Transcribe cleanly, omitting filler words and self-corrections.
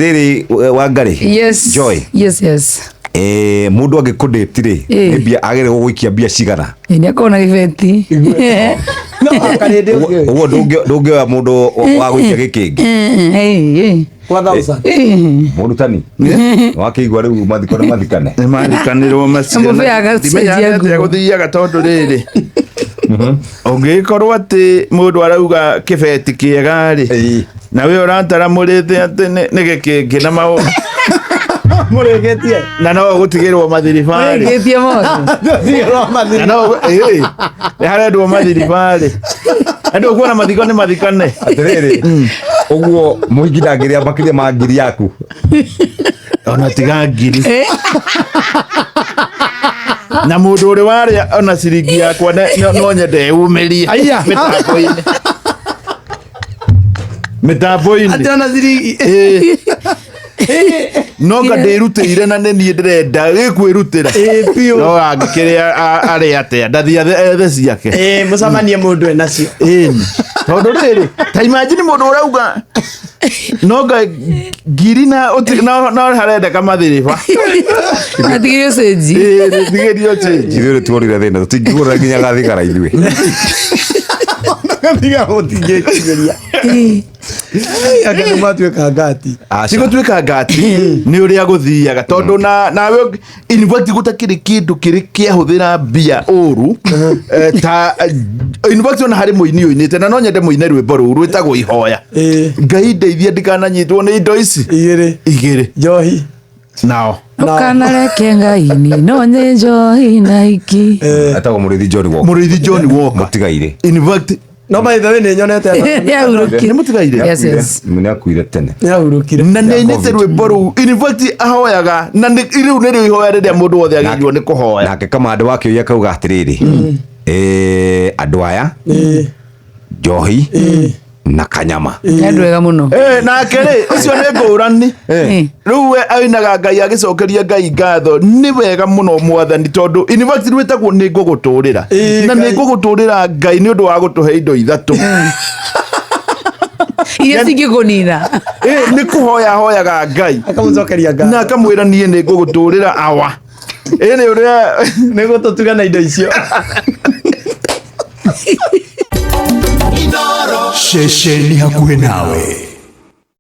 Riri Wangari. Yes. Joy. Yes, yes. Mundu agikunditire nibia agere guikia bia cigana. Ni akona gibeti. No akanende ugo ndungioya mundu wa guikia gikingi. Kwa 1000. Mundu tani. Wakiigwa riu mathikane. Mathikanirwo Mbubeaga cenjia guthiaga tondu riri. Ungikorwo ati mundu arauga kibeti kiega ri na we urantara murithi ati ni gikingi na mau Muregetie na no gutigirwo mathiribari Getie mo. na no harendwo mathiribari andu kuona mathiko ni mathikane Atiriri uguo muhingi ndangiria makiria ma ngiri yaku ona tiga ngiri na mundu uri waria ona ciringi yakwa no nyende umerie mitambo-ini atana ziri no ngandirutire na ni ndirenda gikwirutira pio no angikiria ari atia ndathia the ciake mucamanie mundu enacio tondu riri ta imagine mundu urauga no nga ngiri na harenda kamathiriba Atigirio cenji. thigirio cenji ithuĩ tuorire thĩna tũtingĩgũrĩra nginya gathigara ithuĩ tiga gutingekigeria akana matuika ngati cigũtuĩka ngati nĩ ũrĩa gũthiaga tondũ nawe infact gũtakĩrĩ kĩndũ kĩrĩ kĩahũthĩra mbia ũru ta infact ona harĩ mũini ũinĩte na no nyende mũine rwĩmbo rũu rwĩtagwo ihoya Ngai ndeithia ndikananyitwo nĩ indo ici igĩrĩ njohi nao Ukanareke Ngai-ini nonye njohi na iki. atagwo mũrĩithi John Walker mũtigaire infact no maitha we nĩ nyonete Nĩahurũkire. nĩ mũtigaire Yes, yes. nĩakuire tene nĩahurũkire na nĩ ainĩte rwĩmbo rũu infact ahoyaga na rĩu nĩrĩo ihoya rĩrĩa mũndũ wothe agĩrĩirwo nĩ kũhoya nake Kamande wakĩũria kauga atĩrĩrĩ andũ aya Njohi na Kanyama Nĩ andũ ega mũno. nake rĩ ũcio nĩ ngũrani rĩu we ainaga Ngai agĩcokeria Ngai ngatho nĩ wega mũno mwathani tondũ infact rwĩtagwo nĩ ngũgũtũrĩra na nĩ ngũgũtũrĩra Ngai nĩ ũndũ wa gũtũhe indo ithatũ Iria cingĩkũnina. nĩ kũhoya hoyaga Ngai akamucokeria ngatho na akamwĩra niĩ nĩ ngũgũtũrĩra awa nĩ ũrĩa nĩ gũtũtuga na indo icio Shesheni hakuhe nawe.